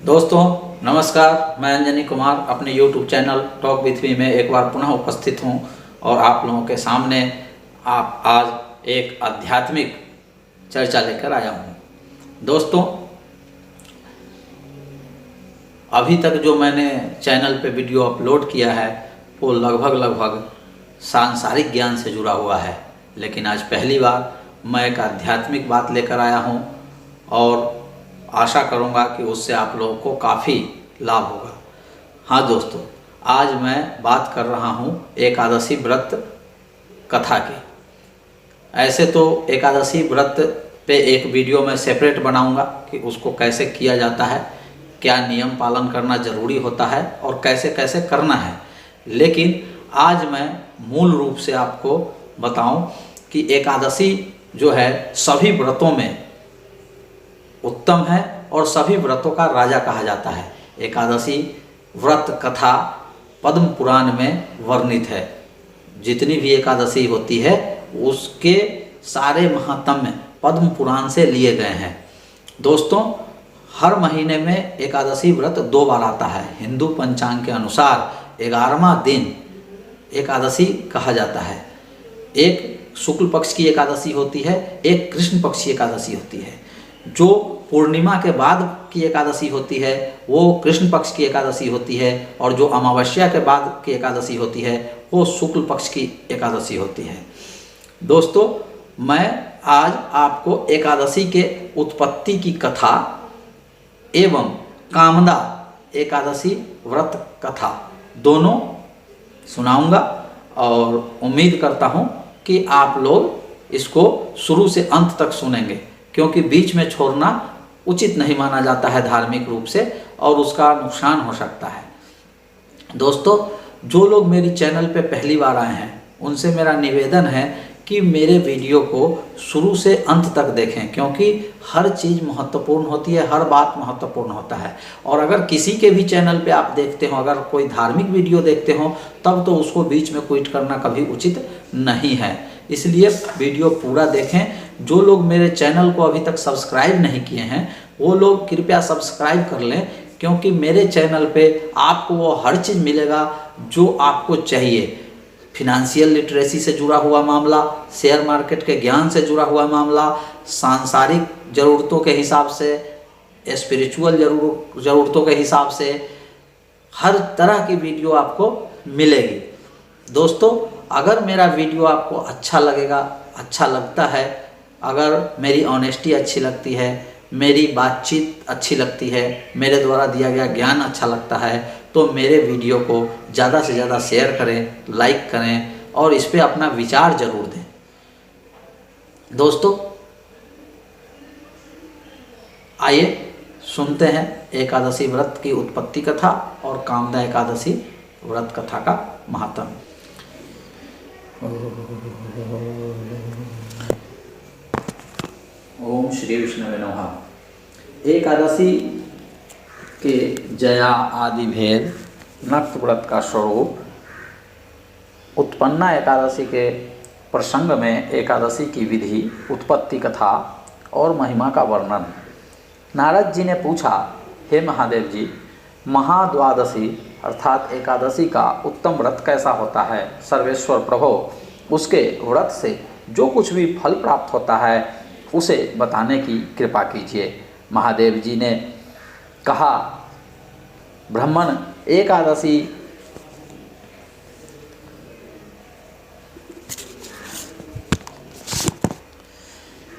दोस्तों नमस्कार, मैं अंजनी कुमार अपने YouTube channel talk with me में एक बार पुनः उपस्थित हूं और आप लोगों के सामने आप आज एक आध्यात्मिक चर्चा लेकर आया हूं। दोस्तों, अभी तक जो मैंने चैनल पे वीडियो अपलोड किया है वो लगभग सांसारिक ज्ञान से जुड़ा हुआ है, लेकिन आज पहली बार मैं एक आध्यात्मिक बात लेकर आया हूं और आशा करूंगा कि उससे आप लोगों को काफ़ी लाभ होगा। हाँ दोस्तों, आज मैं बात कर रहा हूँ एकादशी व्रत कथा की। ऐसे तो एकादशी व्रत पे एक वीडियो मैं सेपरेट बनाऊंगा कि उसको कैसे किया जाता है, क्या नियम पालन करना ज़रूरी होता है और कैसे कैसे करना है। लेकिन आज मैं मूल रूप से आपको बताऊं कि एकादशी जो है सभी व्रतों में उत्तम है और सभी व्रतों का राजा कहा जाता है। एकादशी व्रत कथा पद्म पुराण में वर्णित है। जितनी भी एकादशी होती है उसके सारे महात्म्य पद्म पुराण से लिए गए हैं। दोस्तों, हर महीने में एकादशी व्रत 2 बार आता है। हिंदू पंचांग के अनुसार 11वां दिन एकादशी कहा जाता है। एक शुक्ल पक्ष की एकादशी होती है, एक कृष्ण पक्ष की एकादशी होती है। जो पूर्णिमा के बाद की एकादशी होती है वो कृष्ण पक्ष की एकादशी होती है और जो अमावस्या के बाद की एकादशी होती है वो शुक्ल पक्ष की एकादशी होती है। दोस्तों, मैं आज आपको एकादशी के उत्पत्ति की कथा एवं कामदा एकादशी व्रत कथा दोनों सुनाऊंगा और उम्मीद करता हूं कि आप लोग इसको शुरू से अंत तक सुनेंगे, क्योंकि बीच में छोड़ना उचित नहीं माना जाता है धार्मिक रूप से और उसका नुकसान हो सकता है। दोस्तों, जो लोग मेरी चैनल पे पहली बार आए हैं उनसे मेरा निवेदन है कि मेरे वीडियो को शुरू से अंत तक देखें, क्योंकि हर चीज़ महत्वपूर्ण होती है, हर बात महत्वपूर्ण होता है। और अगर किसी के भी चैनल पे आप देखते हो, अगर कोई धार्मिक वीडियो देखते हो, तब तो उसको बीच में क्विट करना कभी उचित नहीं है। इसलिए वीडियो पूरा देखें। जो लोग मेरे चैनल को अभी तक सब्सक्राइब नहीं किए हैं वो लोग कृपया सब्सक्राइब कर लें, क्योंकि मेरे चैनल पे आपको वो हर चीज़ मिलेगा जो आपको चाहिए। फिनेंशियल लिटरेसी से जुड़ा हुआ मामला, शेयर मार्केट के ज्ञान से जुड़ा हुआ मामला, सांसारिक ज़रूरतों के हिसाब से, स्पिरिचुअल ज़रूरतों के हिसाब से हर तरह की वीडियो आपको मिलेगी। दोस्तों, अगर मेरा वीडियो आपको अच्छा लगेगा, अच्छा लगता है, अगर मेरी ऑनेस्टी अच्छी लगती है, मेरी बातचीत अच्छी लगती है, मेरे द्वारा दिया गया ज्ञान अच्छा लगता है, तो मेरे वीडियो को ज़्यादा से ज़्यादा शेयर करें, लाइक करें और इस पे अपना विचार जरूर दें। दोस्तों, आइए सुनते हैं एकादशी व्रत की उत्पत्ति कथा और कामदा एकादशी व्रत कथा का महात्म्य। ओम श्री विष्णुवे नमः। एकादशी के जया आदि भेद, नक्त व्रत का स्वरूप, उत्पन्ना एकादशी के प्रसंग में एकादशी की विधि, उत्पत्ति कथा और महिमा का वर्णन। नारद जी ने पूछा, हे महादेव जी, महाद्वादशी अर्थात एकादशी का उत्तम व्रत कैसा होता है? सर्वेश्वर प्रभो, उसके व्रत से जो कुछ भी फल प्राप्त होता है उसे बताने की कृपा कीजिए। महादेव जी ने कहा, ब्राह्मण, एकादशी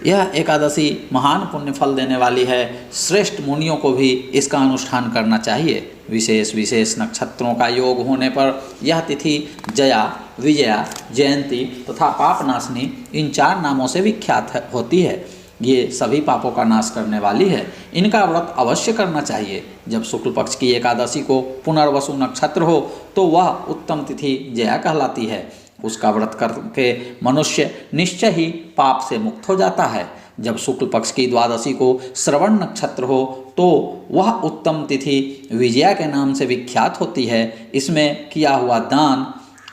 यह एकादशी महान पुण्य फल देने वाली है। श्रेष्ठ मुनियों को भी इसका अनुष्ठान करना चाहिए। विशेष नक्षत्रों का योग होने पर यह तिथि जया, विजया, जयंती तथा पापनाशनी इन 4 नामों से विख्यात होती है। ये सभी पापों का नाश करने वाली है। इनका व्रत अवश्य करना चाहिए। जब शुक्ल पक्ष की एकादशी को पुनर्वसु नक्षत्र हो तो वह उत्तम तिथि जया कहलाती है। उसका व्रत करके मनुष्य निश्चय ही पाप से मुक्त हो जाता है। जब शुक्ल पक्ष की द्वादशी को श्रवण नक्षत्र हो तो वह उत्तम तिथि विजया के नाम से विख्यात होती है। इसमें किया हुआ दान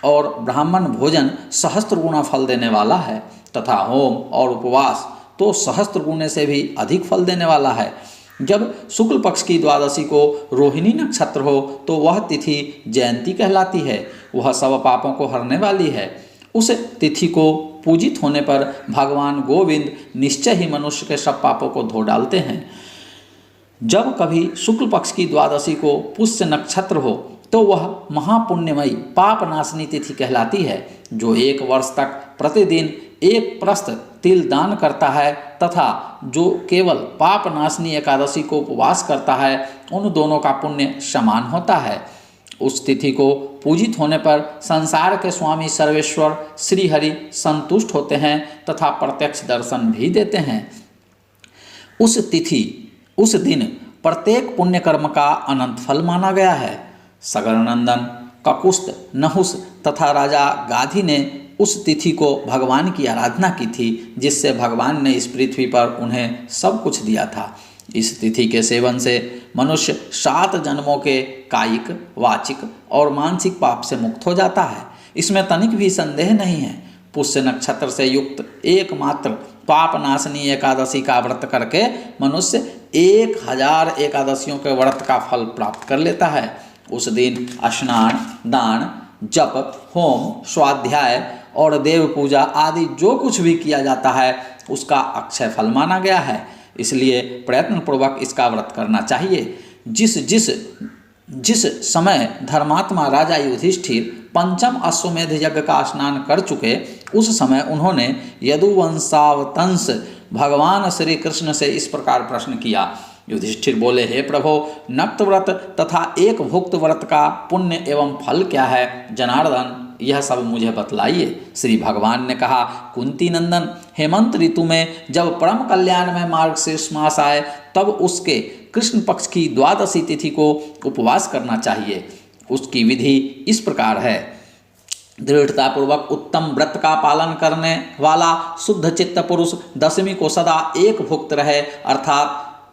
और ब्राह्मण भोजन सहस्त्र गुना फल देने वाला है तथा होम और उपवास तो सहस्त्र गुने से भी अधिक फल देने वाला है। जब शुक्ल पक्ष की द्वादशी को रोहिणी नक्षत्र हो तो वह तिथि जयंती कहलाती है। वह सब पापों को हरने वाली है। उस तिथि को पूजित होने पर भगवान गोविंद निश्चय ही मनुष्य के सब पापों को धो डालते हैं। जब कभी शुक्ल पक्ष की द्वादशी को पुष्य नक्षत्र हो तो वह महापुण्यमयी पाप नाशनी तिथि कहलाती है। जो 1 वर्ष तक प्रतिदिन 1 प्रस्थ तिल दान करता है तथा जो केवल पाप नाशनी एकादशी को उपवास करता है, उन दोनों का पुण्य समान होता है। उस तिथि को पूजित होने पर संसार के स्वामी सर्वेश्वर श्री हरि संतुष्ट होते हैं तथा प्रत्यक्ष दर्शन भी देते हैं। उस दिन प्रत्येक पुण्य कर्म का अनंत फल माना गया है। सगरनंदन, ककुस्त, नहुस तथा राजा गाधी ने उस तिथि को भगवान की आराधना की थी, जिससे भगवान ने इस पृथ्वी पर उन्हें सब कुछ दिया था। इस तिथि के सेवन से मनुष्य 7 जन्मों के कायिक, वाचिक और मानसिक पाप से मुक्त हो जाता है। इसमें तनिक भी संदेह नहीं है। पुष्य नक्षत्र से युक्त एकमात्र पाप नाशनी एकादशी का व्रत करके मनुष्य 1000 एकादशियों के व्रत का फल प्राप्त कर लेता है। उस दिन स्नान, दान, जप, होम, स्वाध्याय और देव पूजा आदि जो कुछ भी किया जाता है उसका अक्षय फल माना गया है। इसलिए प्रयत्नपूर्वक इसका व्रत करना चाहिए। जिस समय धर्मात्मा राजा युधिष्ठिर 5म अश्वमेध यज्ञ का स्नान कर चुके, उस समय उन्होंने यदुवंशावतंस भगवान श्री कृष्ण से इस प्रकार प्रश्न किया। युधिष्ठिर बोले, हे प्रभो, नक्त व्रत तथा एक भुक्त व्रत का पुण्य एवं फल क्या है? जनार्दन, यह सब मुझे बतलाइए। श्री भगवान ने कहा, कुंती नंदन, हेमंत ऋतु में जब परम कल्याण में मार्गशीर्ष मास आए तब उसके कृष्ण पक्ष की द्वादशी तिथि को उपवास करना चाहिए। उसकी विधि इस प्रकार है। दृढ़तापूर्वक उत्तम व्रत का पालन करने वाला शुद्ध चित्त पुरुष दशमी को सदा एक भुक्त रहे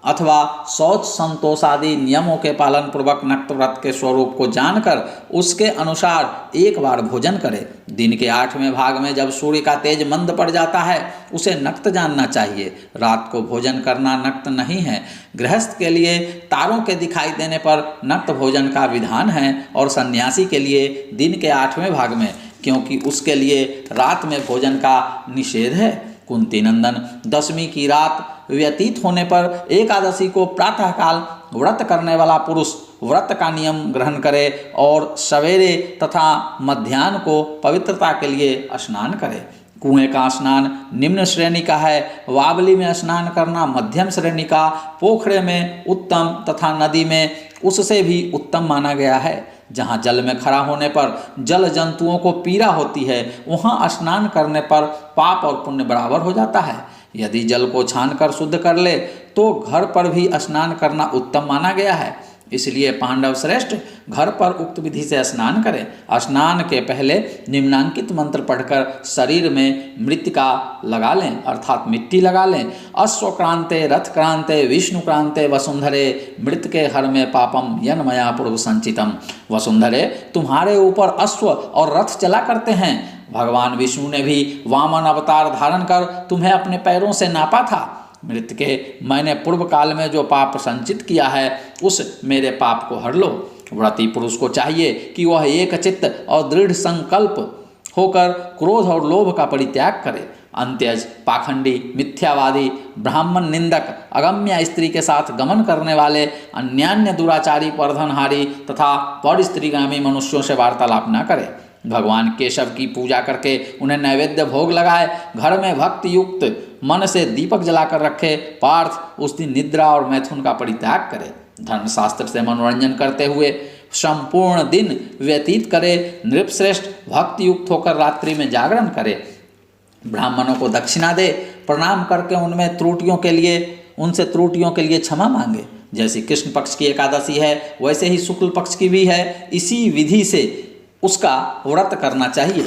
अथवा शौच संतोष आदि नियमों के पालन पूर्वक नक्त व्रत के स्वरूप को जानकर उसके अनुसार एक बार भोजन करे। दिन के 8वें भाग में जब सूर्य का तेज मंद पड़ जाता है उसे नक्त जानना चाहिए। रात को भोजन करना नक्त नहीं है। गृहस्थ के लिए तारों के दिखाई देने पर नक्त भोजन का विधान है और सन्यासी के लिए दिन के 8वें भाग में, क्योंकि उसके लिए रात में भोजन का निषेध है। कुंती नंदन, दशमी की रात व्यतीत होने पर एकादशी को प्रातःकाल व्रत करने वाला पुरुष व्रत का नियम ग्रहण करे और सवेरे तथा मध्याह्न को पवित्रता के लिए स्नान करे। कुएं का स्नान निम्न श्रेणी का है, वावली में स्नान करना मध्यम श्रेणी का, पोखरे में उत्तम तथा नदी में उससे भी उत्तम माना गया है। जहाँ जल में खड़ा होने पर जल जंतुओं को पीड़ा होती है, वहाँ स्नान करने पर पाप और पुण्य बराबर हो जाता है। यदि जल को छानकर शुद्ध कर ले तो घर पर भी स्नान करना उत्तम माना गया है। इसलिए पांडव श्रेष्ठ घर पर उक्त विधि से स्नान करें। स्नान के पहले निम्नांकित मंत्र पढ़कर शरीर में मृतिका लगा लें, अर्थात मिट्टी लगा लें। अश्वक्रांते रथक्रांते विष्णुक्रांते वसुंधरे मृत के हर में पापम यन्मया पूर्व संचितम। वसुंधरे, तुम्हारे ऊपर अश्व और रथ चला करते हैं। भगवान विष्णु ने भी वामन अवतार धारण कर तुम्हें अपने पैरों से नापा था। मृत के, मैंने पूर्व काल में जो पाप संचित किया है उस मेरे पाप को हर लो। व्रती पुरुष को चाहिए कि वह एक चित्त और दृढ़ संकल्प होकर क्रोध और लोभ का परित्याग करे। अंत्यज, पाखंडी, मिथ्यावादी, ब्राह्मण निंदक, अगम्य स्त्री के साथ गमन करने वाले, अन्यान्य दुराचारी, परधनहारी तथा पर स्त्रीगामी मनुष्यों से वार्तालाप न करे। भगवान केशव की पूजा करके उन्हें नैवेद्य भोग लगाए। घर में भक्ति युक्त मन से दीपक जलाकर रखे। पार्थ उस दिन निद्रा और मैथुन का परित्याग करे। धर्मशास्त्र से मनोरंजन करते हुए संपूर्ण दिन व्यतीत करे। नृपश्रेष्ठ भक्ति युक्त होकर रात्रि में जागरण करे। ब्राह्मणों को दक्षिणा दे, प्रणाम करके उनसे त्रुटियों के लिए क्षमा मांगे। जैसी कृष्ण पक्ष की एकादशी है वैसे ही शुक्ल पक्ष की भी है। इसी विधि से उसका व्रत करना चाहिए।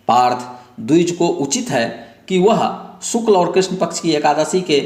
पार्थ, द्विज को उचित है कि वह शुक्ल और कृष्ण पक्ष की एकादशी के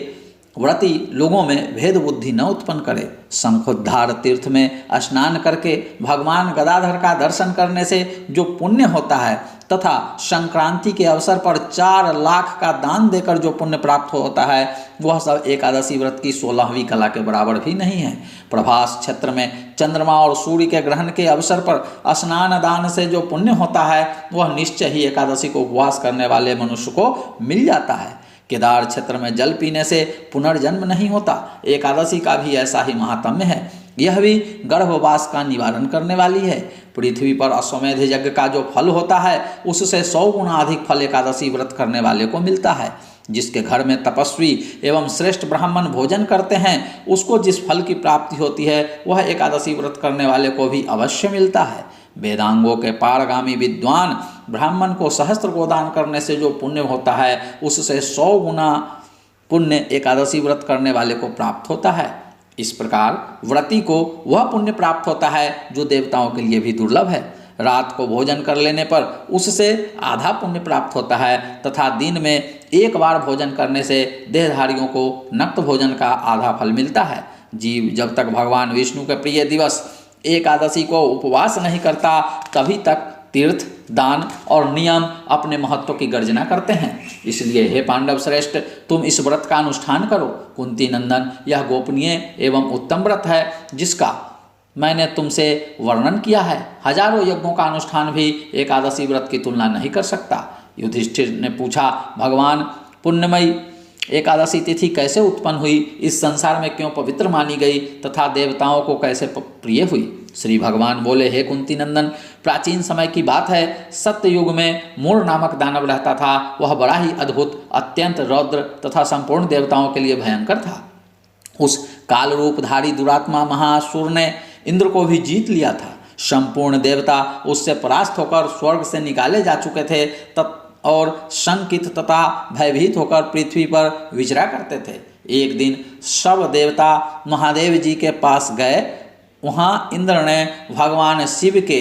व्रती लोगों में भेद बुद्धि न उत्पन्न करे। शंखोद्धार तीर्थ में स्नान करके भगवान गदाधर का दर्शन करने से जो पुण्य होता है तथा संक्रांति के अवसर पर 4 लाख का दान देकर जो पुण्य प्राप्त होता है वह सब एकादशी व्रत की 16वीं कला के बराबर भी नहीं है। प्रभास क्षेत्र में चंद्रमा और सूर्य के ग्रहण के अवसर पर स्नान दान से जो पुण्य होता है वह निश्चय ही एकादशी को उपवास करने वाले मनुष्य को मिल जाता है। केदार क्षेत्र में जल पीने से पुनर्जन्म नहीं होता। एकादशी का भी ऐसा ही महात्म्य है। यह भी गर्भवास का निवारण करने वाली है। पृथ्वी पर अश्वमेध यज्ञ का जो फल होता है उससे 100 गुना अधिक फल एकादशी व्रत करने वाले को मिलता है। जिसके घर में तपस्वी एवं श्रेष्ठ ब्राह्मण भोजन करते हैं उसको जिस फल की प्राप्ति होती है वह एकादशी व्रत करने वाले को भी अवश्य मिलता है। वेदांगों के पारगामी विद्वान ब्राह्मण को सहस्त्र गोदान करने से जो पुण्य होता है उससे 100 गुना पुण्य एकादशी व्रत करने वाले को प्राप्त होता है। इस प्रकार व्रती को वह पुण्य प्राप्त होता है जो देवताओं के लिए भी दुर्लभ है। रात को भोजन कर लेने पर उससे आधा पुण्य प्राप्त होता है तथा दिन में एक बार भोजन करने से देहधारियों को नक्त भोजन का आधा फल मिलता है। जीव जब तक भगवान विष्णु के प्रिय दिवस एकादशी को उपवास नहीं करता तभी तक तीर्थ दान और नियम अपने महत्व की गर्जना करते हैं। इसलिए हे पांडव श्रेष्ठ तुम इस व्रत का अनुष्ठान करो। कुंती नंदन यह गोपनीय एवं उत्तम व्रत है जिसका मैंने तुमसे वर्णन किया है। हजारों यज्ञों का अनुष्ठान भी एकादशी व्रत की तुलना नहीं कर सकता। युधिष्ठिर ने पूछा, भगवान पुण्यमयी एकादशी तिथि कैसे उत्पन्न हुई, इस संसार में क्यों पवित्र मानी गई तथा देवताओं को कैसे प्रिय हुई। श्री भगवान बोले, हे कुंती नंदन प्राचीन समय की बात है। सत्य युग में मूर नामक दानव रहता था। वह बड़ा ही अद्भुत अत्यंत रौद्र तथा संपूर्ण देवताओं के लिए भयंकर था। उस काल रूपधारी दुरात्मा महासुर ने इंद्र को भी जीत लिया था। संपूर्ण देवता उससे परास्त होकर स्वर्ग से निकाले जा चुके थे और शंकित तथा भयभीत होकर पृथ्वी पर विचरा करते थे। एक दिन सब देवता महादेव जी के पास गए। वहाँ इंद्र ने भगवान शिव के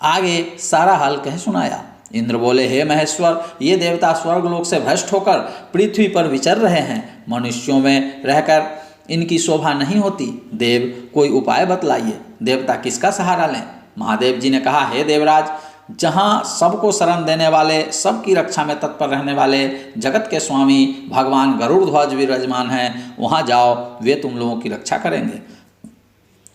आगे सारा हाल कह सुनाया। इंद्र बोले, हे महेश्वर ये देवता स्वर्गलोक से भ्रष्ट होकर पृथ्वी पर विचर रहे हैं। मनुष्यों में रहकर इनकी शोभा नहीं होती। देव कोई उपाय बतलाइए। देवता किसका सहारा लें। महादेव जी ने कहा, हे देवराज जहाँ सबको शरण देने वाले सबकी रक्षा में तत्पर रहने वाले जगत के स्वामी भगवान गरुड़ ध्वज विराजमान हैं वहाँ जाओ, वे तुम लोगों की रक्षा करेंगे।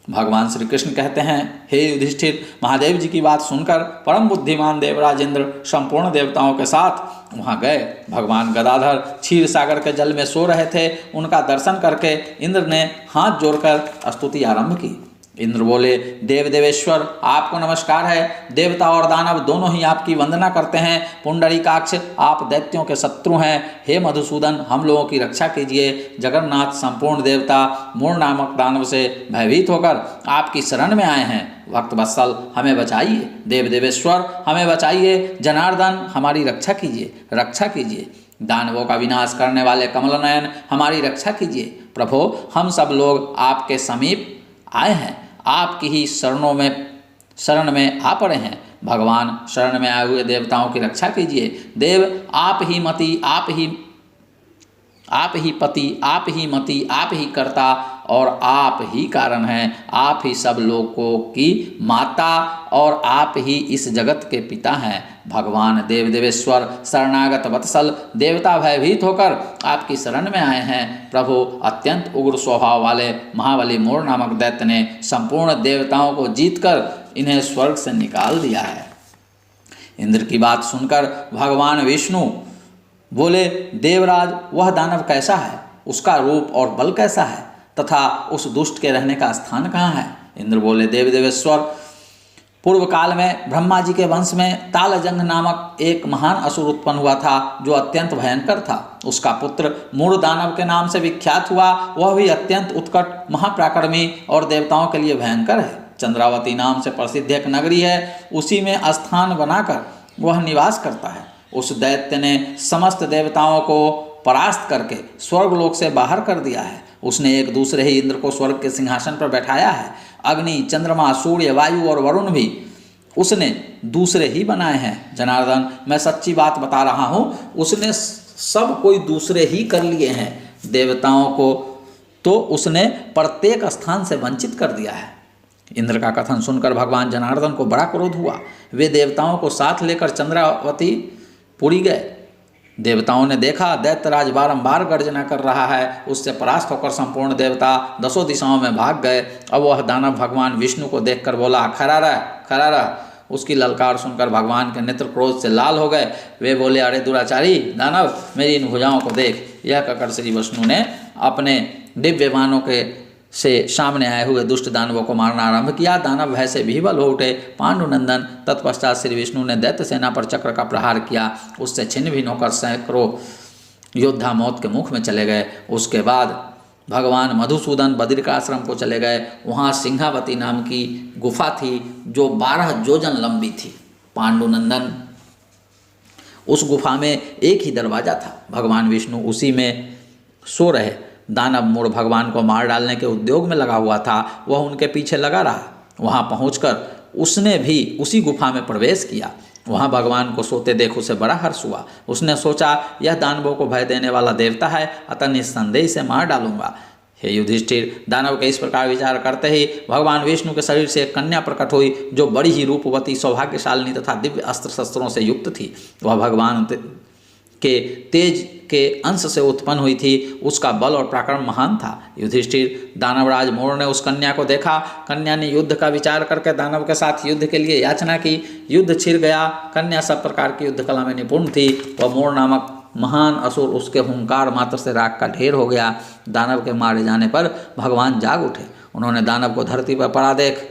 भगवान श्री कृष्ण कहते हैं, हे युधिष्ठिर महादेव जी की बात सुनकर परम बुद्धिमान देवराज इंद्र संपूर्ण देवताओं के साथ वहाँ गए। भगवान गदाधर क्षीर सागर के जल में सो रहे थे। उनका दर्शन करके इंद्र ने हाथ जोड़कर स्तुति आरंभ की। इंद्र बोले, देव देवेश्वर आपको नमस्कार है। देवता और दानव दोनों ही आपकी वंदना करते हैं। पुंडरीकाक्ष आप दैत्यों के शत्रु हैं। हे मधुसूदन हम लोगों की रक्षा कीजिए। जगन्नाथ संपूर्ण देवता मूर नामक दानव से भयभीत होकर आपकी शरण में आए हैं। भक्त वत्सल हमें बचाइए। देव देवेश्वर हमें बचाइए। जनार्दन हमारी रक्षा कीजिए, रक्षा कीजिए। दानवों का विनाश करने वाले कमलनयन हमारी रक्षा कीजिए। प्रभो हम सब लोग आपके समीप आए हैं। आपकी ही शरण में आ पड़े हैं। भगवान शरण में आए हुए देवताओं की रक्षा कीजिए। देव आप ही मति, आप ही पति, आप ही मति, आप ही कर्ता और आप ही कारण हैं। आप ही सब लोगों की माता और आप ही इस जगत के पिता हैं। भगवान देव देवेश्वर शरणागत वत्सल देवता भयभीत होकर आपकी शरण में आए हैं। प्रभु अत्यंत उग्र स्वभाव वाले महाबली मूर नामक दैत्य ने संपूर्ण देवताओं को जीतकर इन्हें स्वर्ग से निकाल दिया है। इंद्र की बात सुनकर भगवान विष्णु बोले, देवराज वह दानव कैसा है, उसका रूप और बल कैसा है तथा उस दुष्ट के रहने का स्थान कहाँ है। इंद्र बोले, देव देवेश्वर पूर्व काल में ब्रह्मा जी के वंश में तालजंग नामक एक महान असुर उत्पन्न हुआ था जो अत्यंत भयंकर था। उसका पुत्र मूर दानव के नाम से विख्यात हुआ। वह भी अत्यंत उत्कट महापराक्रमी और देवताओं के लिए भयंकर है। चंद्रावती नाम से प्रसिद्ध एक नगरी है, उसी में स्थान बनाकर वह निवास करता है। उस दैत्य ने समस्त देवताओं को परास्त करके स्वर्गलोक से बाहर कर दिया है। उसने एक दूसरे ही इंद्र को स्वर्ग के सिंहासन पर बैठाया है। अग्नि, चंद्रमा, सूर्य, वायु और वरुण भी उसने दूसरे ही बनाए हैं। जनार्दन मैं सच्ची बात बता रहा हूँ, उसने सब कोई दूसरे ही कर लिए हैं। देवताओं को तो उसने प्रत्येक स्थान से वंचित कर दिया है। इंद्र का कथन सुनकर भगवान जनार्दन को बड़ा क्रोध हुआ। वे देवताओं को साथ लेकर चंद्रावती पुरी गए। देवताओं ने देखा दैत्यराज बारंबार गर्जना कर रहा है, उससे परास्त होकर संपूर्ण देवता 10 दिशाओं में भाग गए। अब वह दानव भगवान विष्णु को देखकर बोला, खड़ा रह, खड़ा रह। उसकी ललकार सुनकर भगवान के नेत्र क्रोध से लाल हो गए। वे बोले, अरे दुराचारी दानव, मेरी इन भुजाओं को देख। यह कहकर श्री विष्णु ने अपने दिव्य बाणों के से सामने आए हुए दुष्ट दानवों को मारना आरंभ किया। दानव भय से विह्वल हो उठे। पांडुनंदन तत्पश्चात श्री विष्णु ने दैत्य सेना पर चक्र का प्रहार किया। उससे छिन्न भिन्न होकर सैकड़ों योद्धा मौत के मुख में चले गए। उसके बाद भगवान मधुसूदन बद्रिकाश्रम को चले गए। वहाँ सिंहावती नाम की गुफा थी जो 12 योजन लंबी थी। पांडुनंदन उस गुफा में एक ही दरवाजा था। भगवान विष्णु उसी में सो रहे। दानव मूढ़ भगवान को मार डालने के उद्योग में लगा हुआ था। वह उनके पीछे लगा रहा। वहाँ पहुंचकर उसने भी उसी गुफा में प्रवेश किया। वहाँ भगवान को सोते देख उसे बड़ा हर्ष हुआ। उसने सोचा, यह दानवों को भय देने वाला देवता है, अतः निस्संदेह इसे मार डालूंगा। हे युधिष्ठिर, दानव के इस प्रकार विचार करते ही भगवान विष्णु के शरीर से एक कन्या प्रकट हुई, जो बड़ी ही रूपवती, सौभाग्यशालिनी तथा दिव्य अस्त्र शस्त्रों से युक्त थी। वह भगवान के तेज के अंश से उत्पन्न हुई थी। उसका बल और पराक्रम महान था। युधिष्ठिर, दानवराज मोर ने उस कन्या को देखा। कन्या ने युद्ध का विचार करके दानव के साथ युद्ध के लिए याचना की। युद्ध छिड़ गया। कन्या सब प्रकार की युद्ध कला में निपुण थी। वह मोर नामक महान असुर उसके हुंकार मात्र से राख का ढेर हो गया। दानव के मारे जाने पर भगवान जाग उठे। उन्होंने दानव को धरती पर पड़ा देख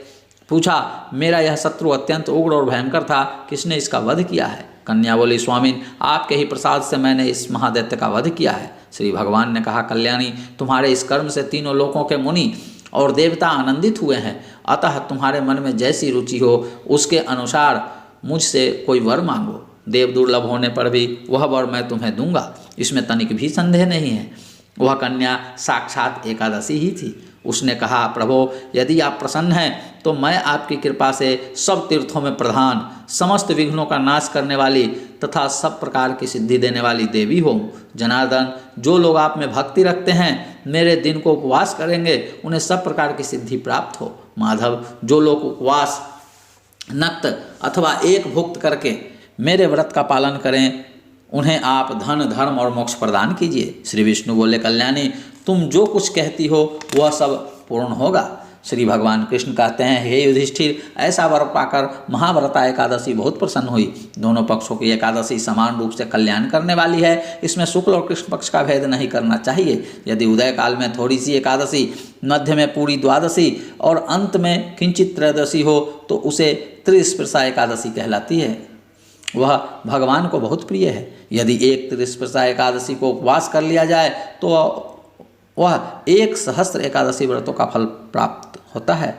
पूछा, मेरा यह शत्रु अत्यंत उग्र और भयंकर था, किसने इसका वध किया है? कन्या बोली, स्वामिन, आपके ही प्रसाद से मैंने इस महादैत्य का वध किया है। श्री भगवान ने कहा, कल्याणी, तुम्हारे इस कर्म से तीनों लोकों के मुनि और देवता आनंदित हुए हैं। अतः तुम्हारे मन में जैसी रुचि हो उसके अनुसार मुझसे कोई वर मांगो। देव दुर्लभ होने पर भी वह वर मैं तुम्हें दूंगा, इसमें तनिक भी संदेह नहीं है। वह कन्या साक्षात एकादशी ही थी। उसने कहा, प्रभो, यदि आप प्रसन्न हैं तो मैं आपकी कृपा से सब तीर्थों में प्रधान, समस्त विघ्नों का नाश करने वाली तथा सब प्रकार की सिद्धि देने वाली देवी हूँ। जनार्दन, जो लोग आप में भक्ति रखते हैं, मेरे दिन को उपवास करेंगे, उन्हें सब प्रकार की सिद्धि प्राप्त हो। माधव, जो लोग उपवास, नक्त अथवा एक भुक्त करके मेरे व्रत का पालन करें, उन्हें आप धन, धर्म और मोक्ष प्रदान कीजिए। श्री विष्णु बोले, कल्याणी, तुम जो कुछ कहती हो वह सब पूर्ण होगा। श्री भगवान कृष्ण कहते हैं, हे युधिष्ठिर, ऐसा वर पाकर महाव्रता एकादशी बहुत प्रसन्न हुई। दोनों पक्षों की एकादशी समान रूप से कल्याण करने वाली है। इसमें शुक्ल और कृष्ण पक्ष का भेद नहीं करना चाहिए। यदि उदय काल में थोड़ी सी एकादशी, मध्य में पूरी द्वादशी और अंत में किंचित त्रयोदशी हो तो उसे त्रिस्पर्शा एकादशी कहलाती है। वह भगवान को बहुत प्रिय है। यदि एक त्रिस्पर्शा एकादशी को उपवास कर लिया जाए तो वह 1 सहस्त्र एकादशी व्रतों का फल प्राप्त होता है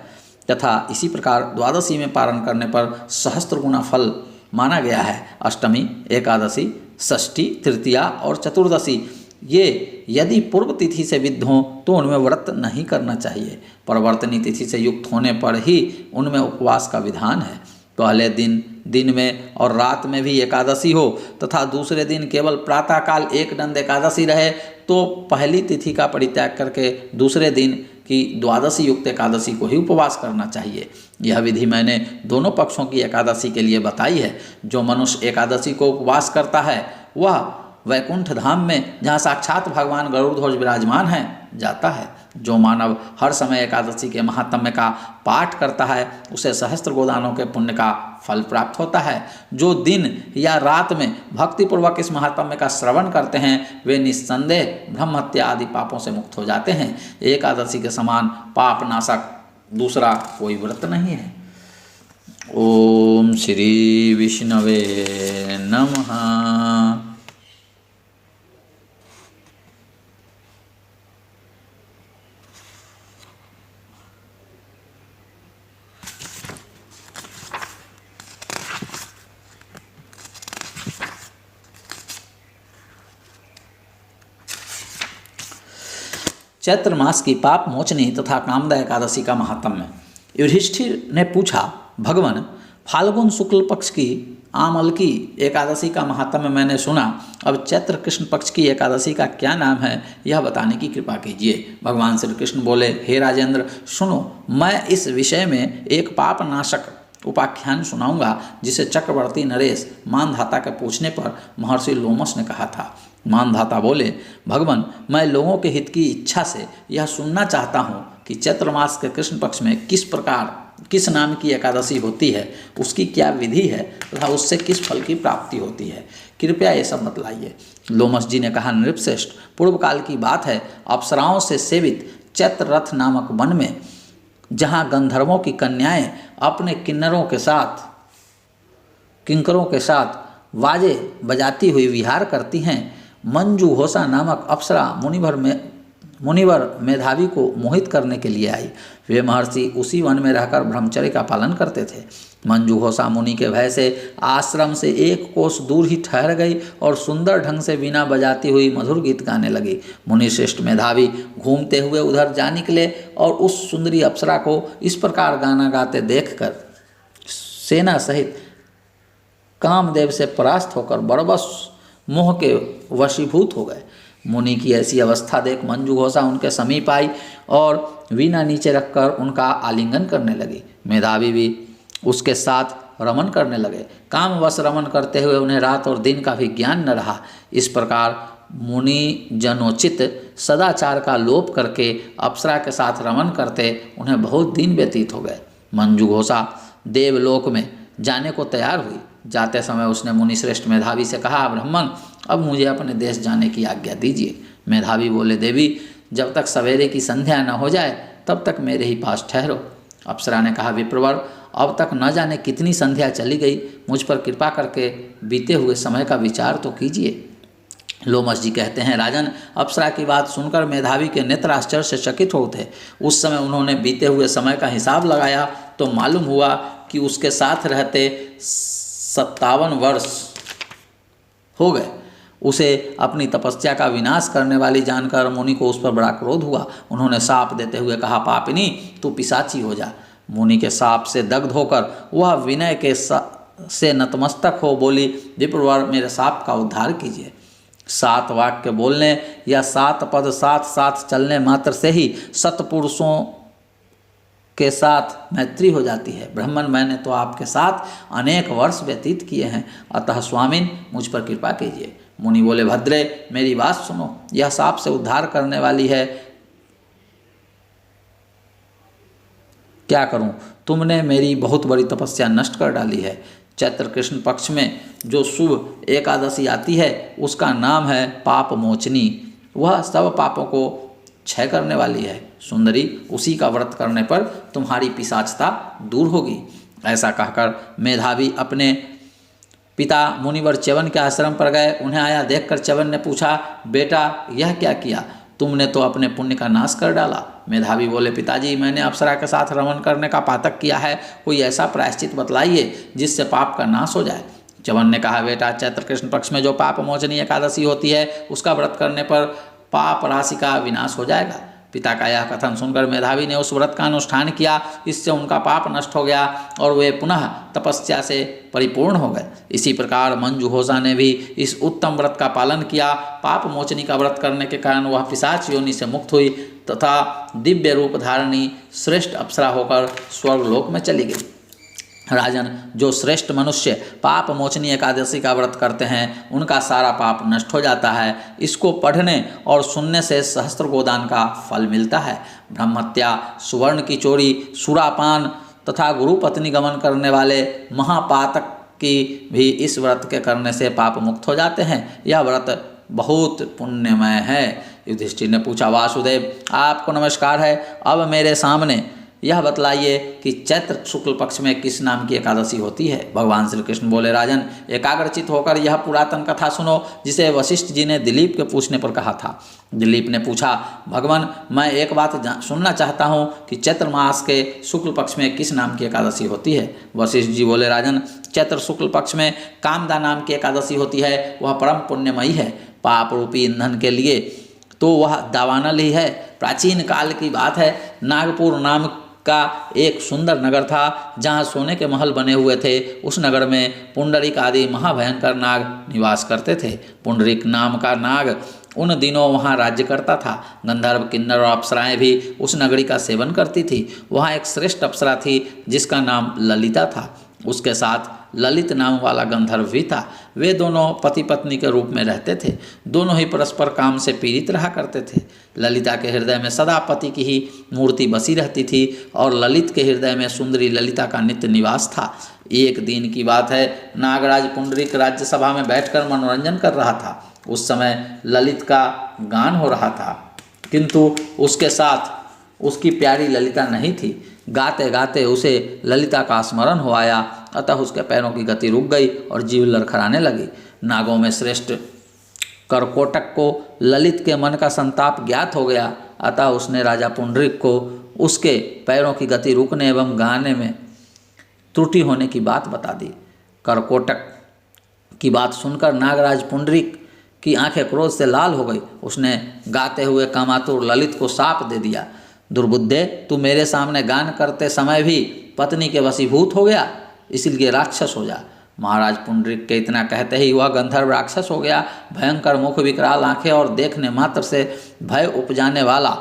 तथा इसी प्रकार द्वादशी में पारण करने पर सहस्त्र गुना फल माना गया है। अष्टमी, एकादशी, षष्ठी, तृतीया और चतुर्दशी ये यदि पूर्व तिथि से विद्ध हों तो उनमें व्रत नहीं करना चाहिए। परिवर्तनी तिथि से युक्त होने पर ही उनमें उपवास का विधान है। पहले दिन में और रात में भी एकादशी हो तथा दूसरे दिन केवल प्रातःकाल एक दंड एकादशी रहे तो पहली तिथि का परित्याग करके दूसरे दिन की द्वादशी युक्त एकादशी को ही उपवास करना चाहिए। यह विधि मैंने दोनों पक्षों की एकादशी के लिए बताई है। जो मनुष्य एकादशी को उपवास करता है वह वैकुंठ धाम में, जहाँ साक्षात भगवान गरुड़ध्वज विराजमान हैं, जाता है। जो मानव हर समय एकादशी के महात्म्य का पाठ करता है उसे सहस्त्र गोदानों के पुण्य का फल प्राप्त होता है। जो दिन या रात में भक्तिपूर्वक इस महात्म्य का श्रवण करते हैं वे निस्संदेह ब्रह्म हत्या आदि पापों से मुक्त हो जाते हैं। एकादशी के समान पाप नाशक दूसरा कोई व्रत नहीं है। ओम श्री विष्णवे नमः। चैत्र मास की पाप मोचनी तथा कामदा एकादशी का महात्म्य। युधिष्ठिर ने पूछा, भगवान, फाल्गुन शुक्ल पक्ष की आमल की एकादशी का महात्म्य मैंने सुना। अब चैत्र कृष्ण पक्ष की एकादशी का क्या नाम है, यह बताने की कृपा कीजिए। भगवान श्री कृष्ण बोले, हे राजेंद्र, सुनो, मैं इस विषय में एक पाप नाशक उपाख्यान सुनाऊंगा जिसे चक्रवर्ती नरेश मानधाता के पूछने पर महर्षि लोमस ने कहा था। मानधाता बोले, भगवान, मैं लोगों के हित की इच्छा से यह सुनना चाहता हूँ कि चैत्र मास के कृष्ण पक्ष में किस नाम की एकादशी होती है, उसकी क्या विधि है तथा उससे किस फल की प्राप्ति होती है, कृपया ये सब बतलाइए। लोमस जी ने कहा, नृपश्रेष्ठ, पूर्व काल की बात है, अप्सराओं से सेवित चैत्र रथ नामक वन में, जहाँ गंधर्वों की कन्याएं अपने किन्नरों के साथ बाजे बजाती हुई विहार करती हैं, मंजूहोसा नामक अप्सरा मुनिवर मेधावी को मोहित करने के लिए आई। वे महर्षि उसी वन में रहकर ब्रह्मचर्य का पालन करते थे। मंजूहोसा मुनि के भय से आश्रम से एक कोस दूर ही ठहर गई और सुंदर ढंग से वीणा बजाती हुई मधुर गीत गाने लगी। मुनि श्रेष्ठ मेधावी घूमते हुए उधर जा निकले और उस सुंदरी अप्सरा को इस प्रकार गाना गाते देखकर सेना सहित कामदेव से परास्त होकर बरबस मोह के वशीभूत हो गए। मुनि की ऐसी अवस्था देख मंजूहोसा उनके समीप आई और वीणा नीचे रखकर उनका आलिंगन करने लगी। मेधावी भी उसके साथ रमन करने लगे। कामवश रमन करते हुए उन्हें रात और दिन का भी ज्ञान न रहा। इस प्रकार मुनि जनोचित सदाचार का लोप करके अप्सरा के साथ रमन करते उन्हें बहुत दिन व्यतीत हो गए। मंजूघोषा देवलोक में जाने को तैयार हुई। जाते समय उसने मुनिश्रेष्ठ मेधावी से कहा, ब्राह्मण, अब मुझे अपने देश जाने की आज्ञा दीजिए। मेधावी बोले, देवी, जब तक सवेरे की संध्या न हो जाए तब तक मेरे ही पास ठहरो। अप्सरा ने कहा, विप्रवर, अब तक न जाने कितनी संध्या चली गई, मुझ पर कृपा करके बीते हुए समय का विचार तो कीजिए। लोमस जी कहते हैं, राजन, अप्सरा की बात सुनकर मेधावी के नेत्र आश्चर्य से चकित हो उठे। उस समय उन्होंने बीते हुए समय का हिसाब लगाया तो मालूम हुआ कि उसके साथ रहते 57 वर्ष हो गए। उसे अपनी तपस्या का विनाश करने वाली जानकर मुनि को उस पर बड़ा क्रोध हुआ। उन्होंने शाप देते हुए कहा, पापिनी, तू पिशाची हो जा। मुनि के शाप से दग्ध होकर वह विनय के से नतमस्तक हो बोली, विप्रवर, मेरे शाप का उद्धार कीजिए। 7 वाक्य बोलने या 7 पद साथ साथ चलने मात्र से ही सत्पुरुषों के साथ मैत्री हो जाती है। ब्राह्मण, मैंने तो आपके साथ अनेक वर्ष व्यतीत किए हैं, अतः स्वामिन, मुझ पर कृपा कीजिए। मुनि बोले, भद्रे, मेरी बात सुनो, यह शाप से उद्धार करने वाली है, क्या करूं? तुमने मेरी बहुत बड़ी तपस्या नष्ट कर डाली है। चैत्र कृष्ण पक्ष में जो शुभ एकादशी आती है उसका नाम है पाप मोचनी। वह सब पापों को क्षय करने वाली है। सुंदरी, उसी का व्रत करने पर तुम्हारी पिशाचता दूर होगी। ऐसा कहकर मेधावी अपने पिता मुनिवर च्यवन के आश्रम पर गए। उन्हें आया देखकर च्यवन ने पूछा, बेटा, यह क्या किया? तुमने तो अपने पुण्य का नाश कर डाला। मेधावी बोले, पिताजी, मैंने अप्सरा के साथ रमन करने का पातक किया है। कोई ऐसा प्रायश्चित बतलाइए जिससे पाप का नाश हो जाए। च्यवन ने कहा, बेटा, चैत्र कृष्ण पक्ष में जो पाप मोचनी एकादशी होती है उसका व्रत करने पर पाप राशि का विनाश हो जाएगा। पिता का यह कथन सुनकर मेधावी ने उस व्रत का अनुष्ठान किया। इससे उनका पाप नष्ट हो गया और वे पुनः तपस्या से परिपूर्ण हो गए। इसी प्रकार मंजूहोषा ने भी इस उत्तम व्रत का पालन किया। पाप मोचनी का व्रत करने के कारण वह पिशाच योनि से मुक्त हुई तथा दिव्य रूप धारणी श्रेष्ठ अप्सरा होकर स्वर्गलोक में चली गई। राजन, जो श्रेष्ठ मनुष्य पाप मोचनी एकादशी का व्रत करते हैं उनका सारा पाप नष्ट हो जाता है। इसको पढ़ने और सुनने से सहस्त्र गोदान का फल मिलता है। ब्रह्महत्या, सुवर्ण की चोरी, सुरापान तथा गुरु पत्नी गमन करने वाले महापातक की भी इस व्रत के करने से पाप मुक्त हो जाते हैं। यह व्रत बहुत पुण्यमय है। युधिष्ठिर ने पूछा, वासुदेव, आपको नमस्कार है। अब मेरे सामने यह बतलाइए कि चैत्र शुक्ल पक्ष में किस नाम की एकादशी होती है। भगवान श्री कृष्ण बोले, राजन, एकाग्रचित होकर यह पुरातन कथा सुनो जिसे वशिष्ठ जी ने दिलीप के पूछने पर कहा था। दिलीप ने पूछा, भगवान, मैं एक बात सुनना चाहता हूँ कि चैत्र मास के शुक्ल पक्ष में किस नाम की एकादशी होती है। वशिष्ठ जी बोले, राजन, चैत्र शुक्ल पक्ष में कामदा नाम की एकादशी होती है। वह परम पुण्यमयी है। पाप रूपी ईंधन के लिए तो वह दावानल ही है। प्राचीन काल की बात है, नागपुर नाम का एक सुंदर नगर था जहाँ सोने के महल बने हुए थे। उस नगर में पुंडरीक आदि महाभयंकर नाग निवास करते थे। पुंडरीक नाम का नाग उन दिनों वहाँ राज्य करता था। गंधर्व, किन्नर और अप्सराएं भी उस नगरी का सेवन करती थी। वहाँ एक श्रेष्ठ अप्सरा थी जिसका नाम ललिता था। उसके साथ ललित नाम वाला गंधर्व भी था। वे दोनों पति पत्नी के रूप में रहते थे। दोनों ही परस्पर काम से पीड़ित रहा करते थे। ललिता के हृदय में सदा पति की ही मूर्ति बसी रहती थी और ललित के हृदय में सुंदरी ललिता का नित्य निवास था। एक दिन की बात है, नागराज पुंडरीक राज्यसभा में बैठकर मनोरंजन कर रहा था। उस समय ललित का गान हो रहा था, किंतु उसके साथ उसकी प्यारी ललिता नहीं थी। गाते गाते उसे ललिता का स्मरण हो आया, अतः उसके पैरों की गति रुक गई और जीभ लड़खड़ाने लगी। नागों में श्रेष्ठ करकोटक को ललित के मन का संताप ज्ञात हो गया, अतः उसने राजा पुंडरीक को उसके पैरों की गति रुकने एवं गाने में त्रुटि होने की बात बता दी। करकोटक की बात सुनकर नागराज पुंडरीक की आंखें क्रोध से लाल हो गई। उसने गाते हुए कामातुर ललित को शाप दे दिया, दुर्बुद्धे, तू मेरे सामने गान करते समय भी पत्नी के वशीभूत हो गया, इसलिए राक्षस हो जा। महाराज पुंडरीक के इतना कहते ही वह गंधर्व राक्षस हो गया। भयंकर मुख, विकराल आंखें और देखने मात्र से भय उपजाने वाला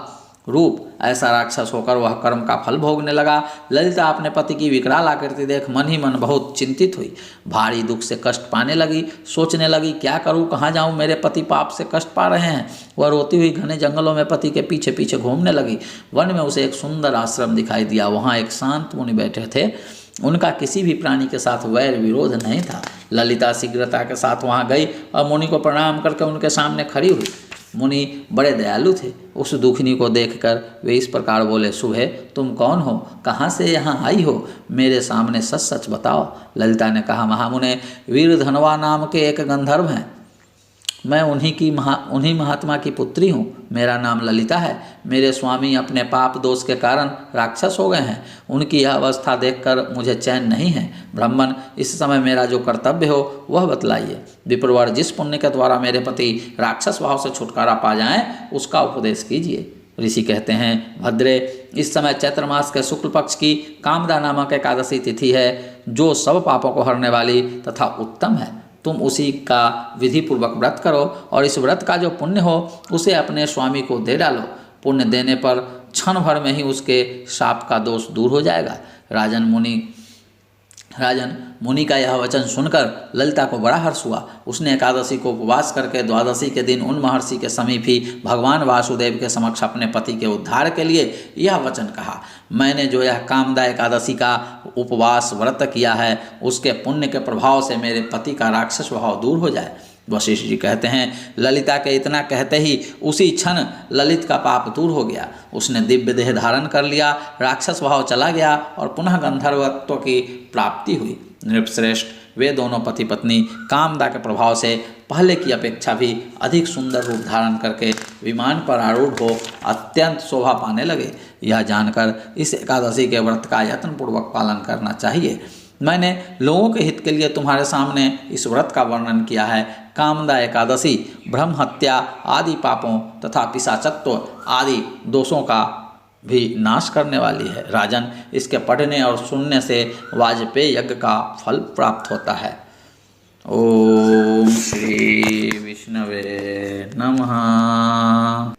रूप, ऐसा राक्षस होकर वह कर्म का फल भोगने लगा। ललिता अपने पति की विकराल आकृति देख मन ही मन बहुत चिंतित हुई। भारी दुख से कष्ट पाने लगी। सोचने लगी, क्या करूं, कहाँ जाऊं, मेरे पति पाप से कष्ट पा रहे हैं। वह रोती हुई घने जंगलों में पति के पीछे पीछे घूमने लगी। वन में उसे एक सुंदर आश्रम दिखाई दिया। वहाँ एक शांत मुनि बैठे थे। उनका किसी भी प्राणी के साथ वैर विरोध नहीं था। ललिता शीघ्रता के साथ वहाँ गई और मुनि को प्रणाम करके उनके सामने खड़ी हुई। मुनि बड़े दयालु थे। उस दुखनी को देखकर वे इस प्रकार बोले, सुबह, तुम कौन हो, कहाँ से यहाँ आई हो, मेरे सामने सच सच बताओ। ललिता ने कहा, महामुने, वीरधनवा नाम के एक गंधर्व हैं। मैं उन्हीं महात्मा की पुत्री हूँ। मेरा नाम ललिता है। मेरे स्वामी अपने पाप दोष के कारण राक्षस हो गए हैं। उनकी यह अवस्था देखकर मुझे चैन नहीं है। ब्राह्मण, इस समय मेरा जो कर्तव्य हो वह बतलाइए। विप्रवर, जिस पुण्य के द्वारा मेरे पति राक्षस भाव से छुटकारा पा जाएं, उसका उपदेश कीजिए। ऋषि कहते हैं, भद्रे, इस समय चैत्र मास के शुक्ल पक्ष की कामदा नामक एकादशी तिथि है, जो सब पापों को हरने वाली तथा उत्तम है। तुम उसी का विधि पूर्वक व्रत करो और इस व्रत का जो पुण्य हो उसे अपने स्वामी को दे डालो। पुण्य देने पर क्षण भर में ही उसके शाप का दोष दूर हो जाएगा। राजन मुनि का यह वचन सुनकर ललिता को बड़ा हर्ष हुआ। उसने एकादशी को उपवास करके द्वादशी के दिन उन महर्षि के समीप ही भगवान वासुदेव के समक्ष अपने पति के उद्धार के लिए यह वचन कहा, मैंने जो यह कामदा एकादशी का उपवास व्रत किया है, उसके पुण्य के प्रभाव से मेरे पति का राक्षस भाव दूर हो जाए। वशिष्ठ जी कहते हैं, ललिता के इतना कहते ही उसी क्षण ललित का पाप दूर हो गया। उसने दिव्य देह धारण कर लिया, राक्षस भाव चला गया और पुनः गंधर्वत्व की प्राप्ति हुई। नृपश्रेष्ठ, वे दोनों पति पत्नी कामदा के प्रभाव से पहले की अपेक्षा भी अधिक सुंदर रूप धारण करके विमान पर आरूढ़ हो अत्यंत शोभा पाने लगे। यह जानकर इस एकादशी के व्रत का यत्नपूर्वक पालन करना चाहिए। मैंने लोगों के हित के लिए तुम्हारे सामने इस व्रत का वर्णन किया है। कामदा एकादशी ब्रह्म हत्या आदि पापों तथा पिशाचत्व आदि दोषों का भी नाश करने वाली है। राजन, इसके पढ़ने और सुनने से वाजपेयी यज्ञ का फल प्राप्त होता है। ओम श्री विष्णवे नमः।